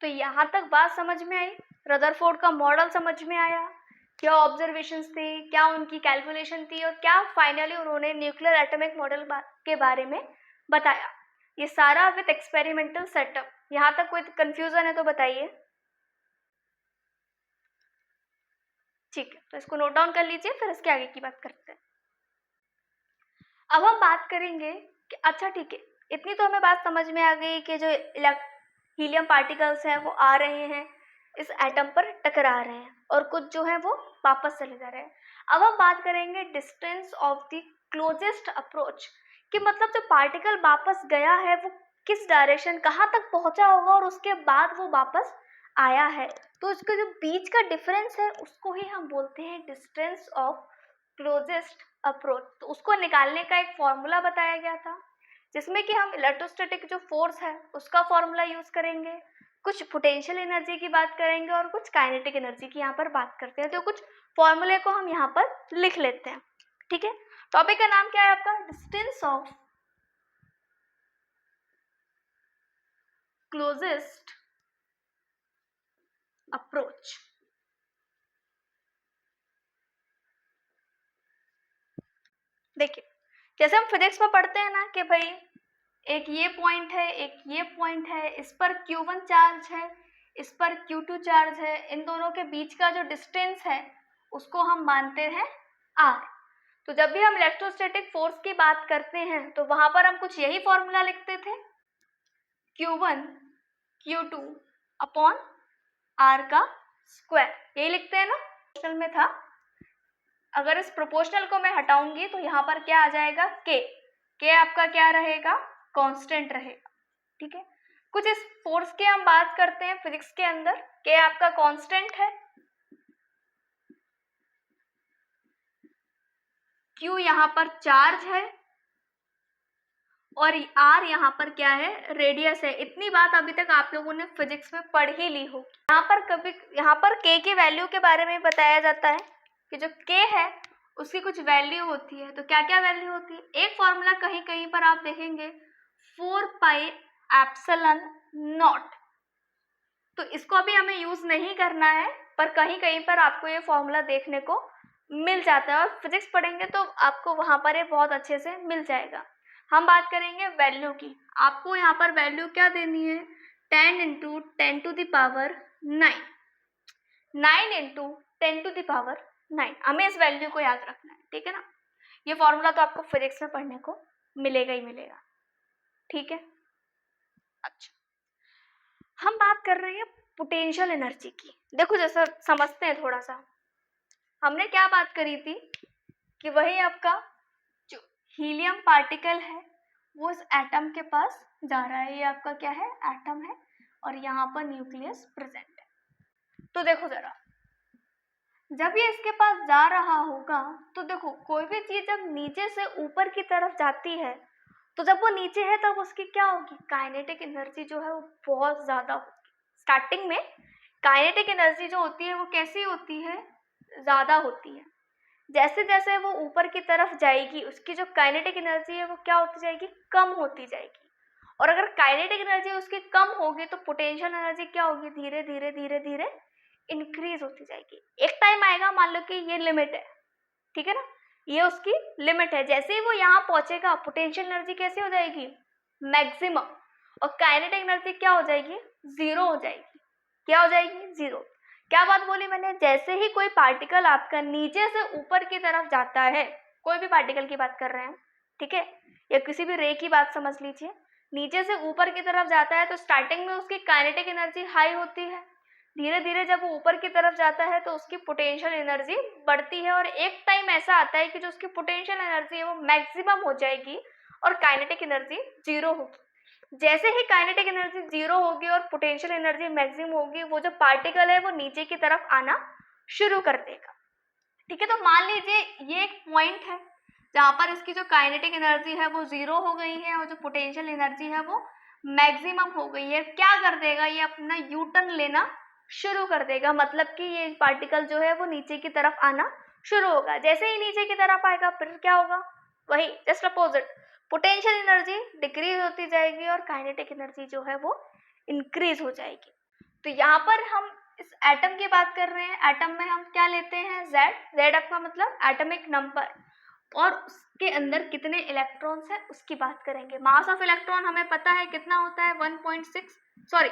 तो यहां तक बात समझ में आई, रदरफोर्ड का मॉडल समझ में आया, क्या ऑब्जर्वेशंस थे, क्या उनकी कैलकुलेशन थी, और क्या फाइनली उन्होंने न्यूक्लियर एटॉमिक मॉडल के बारे में बताया। ये सारा विद एक्सपेरिमेंटल सेटअप। यहाँ तक कोई कंफ्यूजन है तो बताइए। ठीक है, तो इसको नोट डाउन कर लीजिए, फिर इसके आगे की बात करते हैं। अब हम बात करेंगे कि अच्छा ठीक है, इतनी तो हमें बात समझ में आ गई कि जो हीलियम पार्टिकल्स हैं वो आ रहे हैं, इस एटम पर टकरा रहे हैं, और कुछ जो है वो वापस चले जा रहे हैं। अब हम बात करेंगे distance of the closest approach, कि मतलब जो पार्टिकल वापस गया है वो किस डायरेक्शन, कहाँ तक पहुंचा होगा और उसके बाद वो वापस आया है। तो उसके जो बीच का डिफरेंस है उसको ही हम बोलते हैं डिस्टेंस ऑफ क्लोजेस्ट अप्रोच। तो उसको निकालने का एक फॉर्मूला बताया गया था, जिसमें कि हम इलेक्ट्रोस्टैटिक जो फोर्स है उसका फॉर्मूला यूज करेंगे, कुछ पोटेंशियल एनर्जी की बात करेंगे और कुछ काइनेटिक एनर्जी की यहाँ पर बात करते हैं। तो कुछ फॉर्मूले को हम यहाँ पर लिख लेते हैं, ठीक है। टॉपिक का नाम क्या है आपका, डिस्टेंस ऑफ क्लोजेस्ट अप्रोच। देखिए जैसे हम फिजिक्स में पढ़ते हैं ना कि भाई एक ये पॉइंट है, एक ये पॉइंट है, इस पर Q1 चार्ज है, इस पर Q2 चार्ज है, इन दोनों के बीच का जो डिस्टेंस है उसको हम मानते हैं R। तो जब भी हम इलेक्ट्रोस्टैटिक फोर्स की बात करते हैं तो वहां पर हम कुछ यही फॉर्मूला लिखते थे, Q1 Q2 अपॉन R का स्क्वायर, यही लिखते हैं ना। प्रोपोर्शनल में था, अगर इस प्रोपोर्शनल को मैं हटाऊंगी तो यहाँ पर क्या आ जाएगा, के आपका क्या रहेगा, कांस्टेंट रहेगा, ठीक है। कुछ इस फोर्स की हम बात करते हैं फिजिक्स के अंदर, के आपका कांस्टेंट है, Q यहाँ पर चार्ज है और R यहाँ पर क्या है, रेडियस है। इतनी बात अभी तक आप लोगों ने फिजिक्स में पढ़ ही ली होगी। यहाँ पर K की वैल्यू के बारे में बताया जाता है कि जो K है उसकी कुछ वैल्यू होती है। तो क्या क्या वैल्यू होती है, एक फॉर्मूला कहीं कहीं पर आप देखेंगे 4 पाई एप्सिलॉन नॉट, तो इसको अभी हमें यूज नहीं करना है, पर कहीं कहीं पर आपको ये फॉर्मूला देखने को मिल जाता है और फिजिक्स पढ़ेंगे तो आपको वहां पर ये बहुत अच्छे से मिल जाएगा। हम बात करेंगे वैल्यू की, आपको यहाँ पर वैल्यू क्या देनी है, 10 into 10 to the power 9, 9 into 10 to the power 9, हमें इस वैल्यू को याद रखना है, ठीक है ना। ये फॉर्मूला तो आपको फिजिक्स में पढ़ने को मिलेगा ही मिलेगा, ठीक है। अच्छा, हम बात कर रहे हैं पोटेंशियल एनर्जी की। देखो जैसा समझते हैं थोड़ा सा, हमने क्या बात करी थी कि वही आपका जो हीलियम पार्टिकल है वो इस एटम के पास जा रहा है, ये आपका क्या है, एटम है और यहाँ पर न्यूक्लियस प्रेजेंट है। तो देखो जरा, जब ये इसके पास जा रहा होगा तो देखो कोई भी चीज जब नीचे से ऊपर की तरफ जाती है तो जब वो नीचे है तब उसकी क्या होगी, काइनेटिक एनर्जी जो है वो बहुत ज्यादा होगी। स्टार्टिंग में काइनेटिक एनर्जी जो होती है वो कैसी होती है, ज्यादा होती है। जैसे जैसे वो ऊपर की तरफ जाएगी उसकी जो काइनेटिक एनर्जी है वो क्या होती जाएगी, कम होती जाएगी। और अगर काइनेटिक एनर्जी उसकी कम होगी तो पोटेंशियल एनर्जी क्या होगी, धीरे धीरे धीरे धीरे इंक्रीज होती जाएगी। एक टाइम आएगा, मान लो कि ये लिमिट है, ठीक है ना, ये उसकी लिमिट है। जैसे ही वो यहाँ पहुंचेगा पोटेंशियल एनर्जी कैसी हो जाएगी, मैक्सिमम, और काइनेटिक एनर्जी क्या हो जाएगी, जीरो हो जाएगी। क्या हो जाएगी, जीरो। क्या बात बोली मैंने, जैसे ही कोई पार्टिकल आपका नीचे से ऊपर की तरफ जाता है, कोई भी पार्टिकल की बात कर रहे हैं, ठीक है, या किसी भी रे की बात समझ लीजिए, नीचे से ऊपर की तरफ जाता है तो स्टार्टिंग में उसकी काइनेटिक एनर्जी हाई होती है, धीरे धीरे जब वो ऊपर की तरफ जाता है तो उसकी पोटेंशियल एनर्जी बढ़ती है और एक टाइम ऐसा आता है कि जो उसकी पोटेंशियल एनर्जी है वो मैक्सिमम हो जाएगी और काइनेटिक एनर्जी जीरो होगी। जैसे ही काइनेटिक एनर्जी जीरो होगी और पोटेंशियल एनर्जी मैक्सिमम होगी, वो जो पार्टिकल है वो नीचे की तरफ आना शुरू कर देगा, ठीक है। तो मान लीजिए ये एक पॉइंट है जहाँ पर इसकी जो काइनेटिक एनर्जी है वो जीरो हो गई है और जो पोटेंशियल एनर्जी है वो मैक्सिमम हो गई है। क्या कर देगा, ये अपना यू टर्न लेना शुरू कर देगा, मतलब कि ये पार्टिकल जो है वो नीचे की तरफ आना शुरू होगा। जैसे ही नीचे की तरफ आएगा फिर क्या होगा, वही just opposite, potential energy decrease होती जाएगी और काइनेटिक एनर्जी जो है वो इंक्रीज हो जाएगी। तो यहाँ पर हम इस एटम की बात कर रहे हैं, एटम में हम क्या लेते हैं, जेड आपका मतलब एटॉमिक नंबर, और उसके अंदर कितने इलेक्ट्रॉन्स हैं उसकी बात करेंगे। मास ऑफ इलेक्ट्रॉन हमें पता है कितना होता है, 1.6, सॉरी,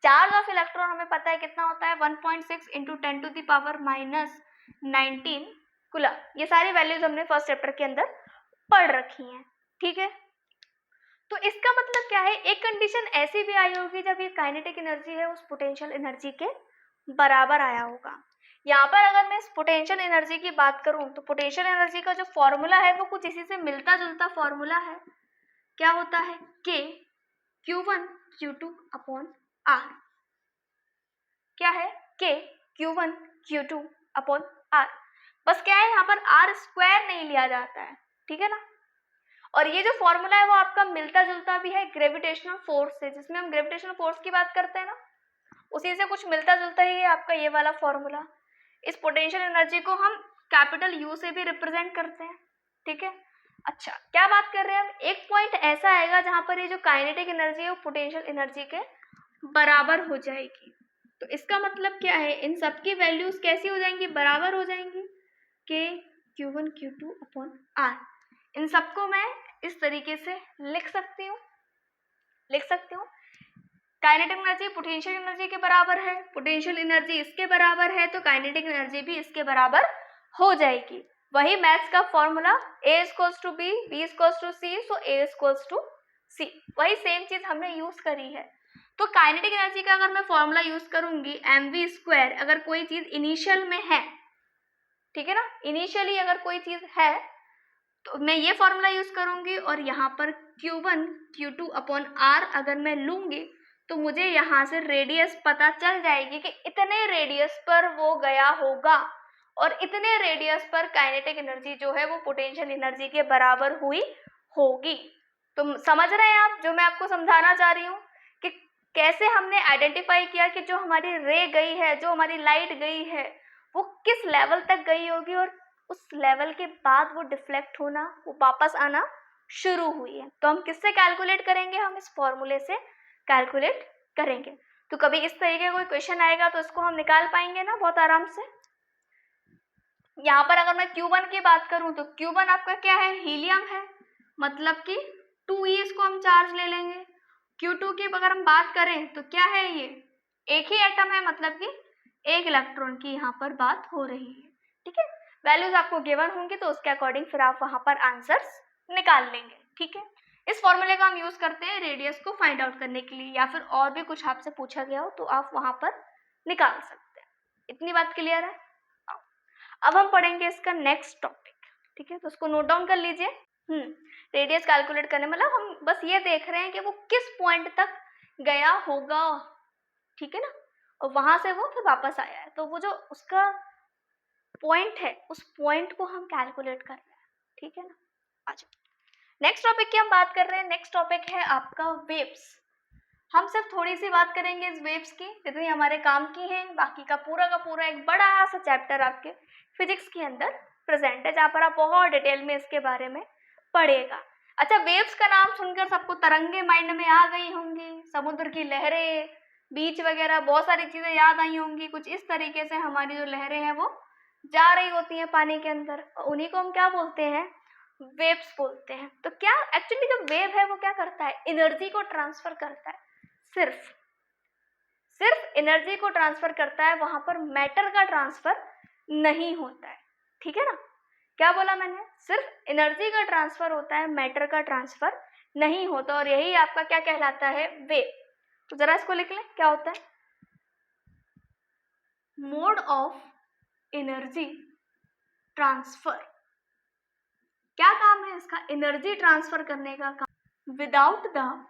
चार्ज ऑफ इलेक्ट्रॉन हमें पता है कितना होता है, 1.6 into 10 to the power -19 coulomb. ये सारी वैल्यूज हमने फर्स्ट चैप्टर के अंदर पढ़ रखी हैं, ठीक है। तो इसका मतलब क्या है, एक कंडीशन ऐसी भी आई होगी जब ये काइनेटिक एनर्जी है उस पोटेंशियल एनर्जी के बराबर आया होगा। यहाँ पर अगर मैं इस पोटेंशियल एनर्जी की बात करूं तो पोटेंशियल एनर्जी का जो फॉर्मूला है वो कुछ इसी से मिलता जुलता फॉर्मूला है। क्या होता है? K Q1 Q2 upon R। क्या है? K Q1 Q2 upon R। बस क्या है, यहाँ पर R स्क्वायर नहीं लिया जाता है, ठीक है ना। और ये जो फॉर्मूला है वो आपका मिलता जुलता भी है ग्रेविटेशनल फोर्स से, जिसमें हम ग्रेविटेशनल फोर्स की बात करते हैं ना, उसी से कुछ मिलता जुलता ही है आपका ये वाला फॉर्मूला। इस पोटेंशियल एनर्जी को हम कैपिटल U से भी रिप्रेजेंट करते हैं, ठीक है। अच्छा, क्या बात कर रहे हैं हम? एक पॉइंट ऐसा आएगा जहां पर ये जो काइनेटिक एनर्जी है वो पोटेंशियल एनर्जी के बराबर हो जाएगी। तो इसका मतलब क्या है, इन सब की वैल्यूज कैसी हो जाएंगी? बराबर हो जाएंगी। K Q1 Q2 upon R। इन सबको मैं इस तरीके से लिख सकती हूँ काइनेटिक एनर्जी पोटेंशियल एनर्जी के बराबर है, पोटेंशियल एनर्जी इसके बराबर है, तो काइनेटिक एनर्जी भी इसके बराबर हो जाएगी। वही मैथ्स का formula A equals to B, B equals to C, so A equals to C, वही सेम चीज हमने यूज करी है। तो काइनेटिक एनर्जी का अगर मैं फॉर्मूला यूज करूंगी mv स्क्वायर, अगर कोई चीज इनिशियल में है, ठीक है ना, इनिशियली अगर कोई चीज है तो मैं ये फॉर्मूला यूज करूंगी, और यहाँ पर Q1 Q2 अपॉन R अगर मैं लूंगी तो मुझे यहाँ से रेडियस पता चल जाएगी कि इतने रेडियस पर वो गया होगा, और इतने रेडियस पर काइनेटिक एनर्जी जो है वो पोटेंशियल एनर्जी के बराबर हुई होगी। तो समझ रहे हैं आप जो मैं आपको समझाना चाह रही हूँ कि कैसे हमने आइडेंटिफाई किया कि जो हमारी रे गई है, जो हमारी लाइट गई है, वो किस लेवल तक गई होगी, और उस लेवल के बाद वो डिफ्लेक्ट होना, वो वापस आना शुरू हुई है। तो हम किससे कैलकुलेट करेंगे? हम इस फॉर्मूले से कैलकुलेट करेंगे। तो कभी इस तरीके का कोई क्वेश्चन आएगा तो इसको हम निकाल पाएंगे ना बहुत आराम से। यहाँ पर अगर मैं Q1 की बात करूं तो Q1 आपका क्या है? हीलियम है, मतलब कि 2e इसको हम चार्ज ले लेंगे। Q2 की अगर हम बात करें तो क्या है? ये एक ही एटम है, मतलब कि एक इलेक्ट्रॉन की यहाँ पर बात हो रही है, ठीक है। वैल्यूज आपको गिवन होंगी तो उसके अकॉर्डिंग फिर आप वहां पर आंसर्स निकाल लेंगे, ठीक है। इस फॉर्मूले का हम यूज करते हैं रेडियस को फाइंड आउट करने के लिए, या फिर और भी कुछ आपसे पूछा गया हो तो आप वहां पर निकाल सकते हैं। इतनी बात क्लियर है? अब हम पढ़ेंगे इसका नेक्स्ट टॉपिक, ठीक है, तो उसको नोट डाउन कर लीजिए। रेडियस कैलकुलेट करने मतलब हम बस ये देख रहे हैं कि वो किस पॉइंट तक गया होगा, ठीक है ना, और वहां से वो फिर वापस आया है, तो वो जो उसका पॉइंट है उस पॉइंट को हम कैलकुलेट कर रहे हैं, ठीक है ना। अच्छा, नेक्स्ट टॉपिक की हम बात कर रहे हैं। नेक्स्ट टॉपिक है आपका वेव्स। हम सिर्फ थोड़ी सी बात करेंगे इस वेव्स की, जितनी हमारे काम की है। बाकी का पूरा एक बड़ा सा चैप्टर आपके फिजिक्स के अंदर प्रेजेंट है, जहाँ पर आप बहुत डिटेल में इसके बारे में पढ़ेगा। अच्छा, वेव्स का नाम सुनकर सबको तरंगे माइंड में आ गई होंगी, समुद्र की लहरें, बीच वगैरह बहुत सारी चीजें याद आई होंगी। कुछ इस तरीके से हमारी जो लहरें हैं वो जा रही होती हैं पानी के अंदर, उन्हीं को हम क्या बोलते हैं? वेव्स बोलते हैं। तो क्या एक्चुअली जो वेव है वो क्या करता है? एनर्जी को ट्रांसफर करता है, सिर्फ एनर्जी को ट्रांसफर करता है, वहां पर मैटर का ट्रांसफर नहीं होता है, ठीक है ना। क्या बोला मैंने? सिर्फ एनर्जी का ट्रांसफर होता है, मैटर का ट्रांसफर नहीं होता, और यही आपका क्या कहलाता है? वेव। तो जरा इसको लिख लें, क्या होता है? Mode of energy transfer. क्या काम है इसका? एनर्जी ट्रांसफर करने का काम। Without the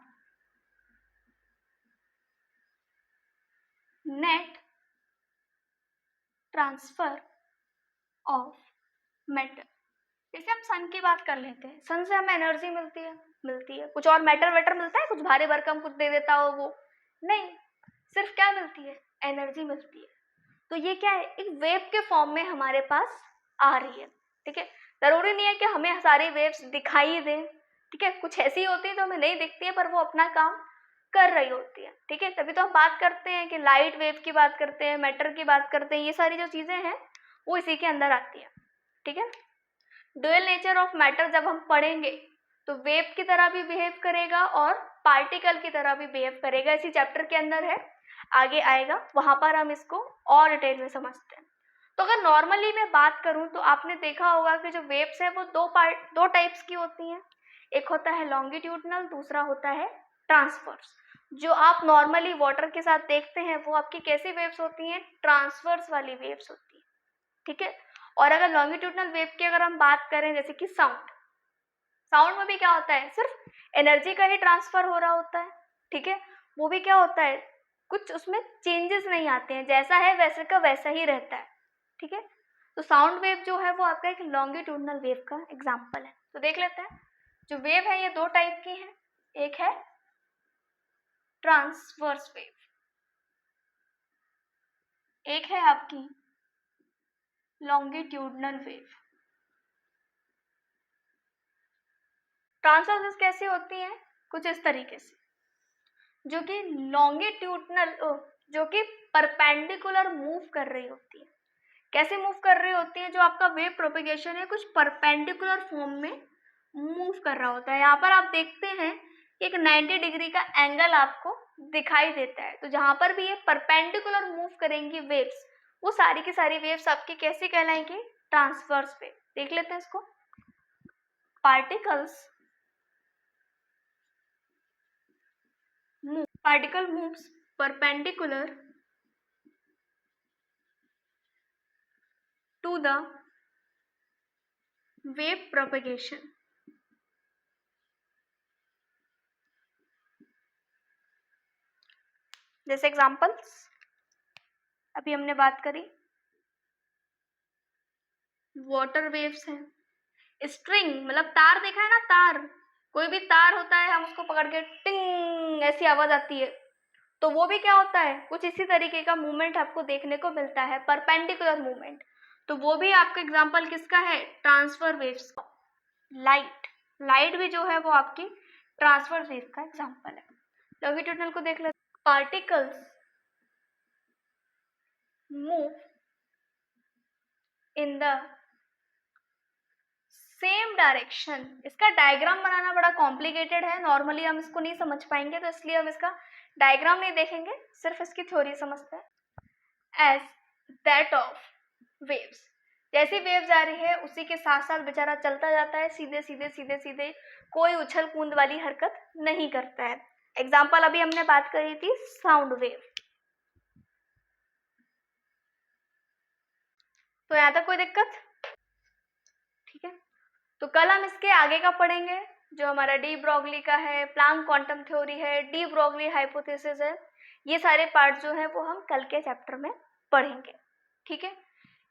net transfer of matter. जैसे हम सन की बात कर लेते हैं, सन से हमें एनर्जी मिलती है। कुछ और मैटर वेटर मिलता है? कुछ भारी भरकम कुछ दे देता हो वो नहीं, सिर्फ क्या मिलती है? एनर्जी मिलती है। तो ये क्या है? एक वेव के फॉर्म में हमारे पास आ रही है, ठीक है। जरूरी नहीं है कि हमें सारी वेव्स दिखाई दें, ठीक है। कुछ ऐसी होती है जो हमें नहीं दिखती है पर वो अपना काम कर रही होती है, ठीक है। तभी तो हम बात करते हैं कि लाइट वेव की बात करते हैं, मैटर की बात करते हैं, ये सारी जो चीजें हैं वो इसी के अंदर आती है, ठीक है। ड्यूअल नेचर ऑफ मैटर जब हम पढ़ेंगे तो वेव की तरह भी बिहेव करेगा और पार्टिकल की तरह भी बिहेव करेगा। इसी चैप्टर के अंदर है, आगे आएगा, वहां पर हम इसको और डिटेल में समझते हैं। तो अगर नॉर्मली मैं बात करूं तो आपने देखा होगा कि जो वेव्स है वो दो टाइप्स की होती हैं। एक होता है लॉन्गिट्यूडनल, दूसरा होता है ट्रांसवर्स। जो आप नॉर्मली वाटर के साथ देखते हैं वो आपकी कैसी वेव्स होती हैं? ट्रांसवर्स वाली वेव्स होती हैं, ठीक है। और अगर लॉन्गिट्यूडनल वेव की अगर हम बात करें, जैसे कि साउंड में भी क्या होता है, सिर्फ एनर्जी का ही ट्रांसफर हो रहा होता है, ठीक है। वो भी क्या होता है, कुछ उसमें चेंजेस नहीं आते हैं, जैसा है वैसे का वैसा ही रहता है, ठीक है। तो साउंड वेव जो है वो आपका एक लॉन्गिट्यूडनल वेव का एग्जाम्पल है। तो देख लेते हैं, जो वेव है ये दो टाइप की है, एक है ट्रांसवर्स वेव, एक है आपकी लॉन्गिट्यूडनल वेव। ट्रांसवर्स वेव कैसी होती है, कुछ इस तरीके से, जो कि लॉन्गिट्यूडनल, जो कि परपेंडिकुलर मूव कर रही होती है। कैसे मूव कर रही होती है, जो आपका वेव प्रोपेगेशन है कुछ परपेंडिकुलर फॉर्म में मूव कर रहा होता है। यहाँ पर आप देखते हैं एक 90 डिग्री का एंगल आपको दिखाई देता है। तो जहां पर भी ये परपेंडिकुलर मूव करेंगी वेव्स, वो सारी की सारी वेव्स आपकी कैसी कहलाएंगी, ट्रांसवर्स वेव। देख लेते हैं इसको। Particle moves perpendicular to the wave propagation. जैसे एग्जाम्पल्स अभी हमने बात करी, वाटर वेव्स हैं, स्ट्रिंग मतलब तार, देखा है ना तार, कोई भी तार होता है हम उसको पकड़ के टिंग ऐसी आवाज आती है, तो वो भी क्या होता है, कुछ इसी तरीके का मूवमेंट आपको देखने को मिलता है, परपेंडिकुलर मूवमेंट। तो वो भी आपका एग्जाम्पल किसका है, ट्रांसफर वेव्स का। लाइट भी जो है वो आपकी ट्रांसफर वेव का एग्जाम्पल है। लॉन्गिट्यूडनल को देख लेते, particles move in the same direction. इसका डायग्राम बनाना बड़ा कॉम्प्लिकेटेड है, नॉर्मली हम इसको नहीं समझ पाएंगे, तो इसलिए हम इसका डायग्राम नहीं देखेंगे, सिर्फ इसकी थ्योरी समझते हैं। एज दैट ऑफ वेव्स, जैसी वेव्स आ रही है उसी के साथ साथ बेचारा चलता जाता है, सीधे सीधे सीधे सीधे, कोई उछल कूद वाली हरकत नहीं करता है। एग्जाम्पल अभी हमने बात करी थी साउंड वेव। तो यहाँ तक कोई दिक्कत, ठीक है। तो कल हम इसके आगे का पढ़ेंगे, जो हमारा डी ब्रोगली का है, प्लांक क्वांटम थ्योरी है, डी ब्रोगली हाइपोथेसिस है, ये सारे पार्ट जो है वो हम कल के चैप्टर में पढ़ेंगे, ठीक है।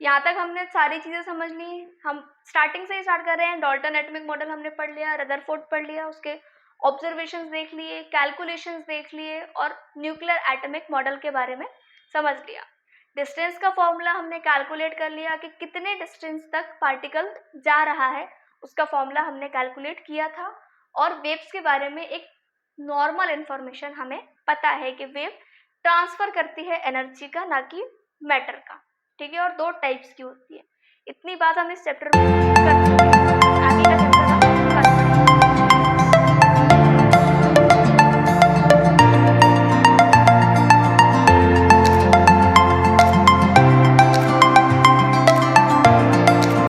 यहाँ तक हमने सारी चीज़ें समझ ली। हम स्टार्टिंग से ही स्टार्ट कर रहे हैं। डाल्टन एटॉमिक मॉडल हमने पढ़ लिया, रदरफोर्ड पढ़ लिया, उसके ऑब्जर्वेशंस देख लिए, कैलकुलेशंस देख लिए, और न्यूक्लियर एटॉमिक मॉडल के बारे में समझ लिया। डिस्टेंस का फॉर्मूला हमने कैलकुलेट कर लिया कि कितने डिस्टेंस तक पार्टिकल जा रहा है, उसका फॉर्मूला हमने कैलकुलेट किया था। और वेव्स के बारे में एक नॉर्मल इंफॉर्मेशन हमें पता है कि वेव ट्रांसफर करती है एनर्जी का, ना कि मैटर का, ठीक है। और दो टाइप्स की होती है। इतनी बात हम इस चैप्टर में करते हैं।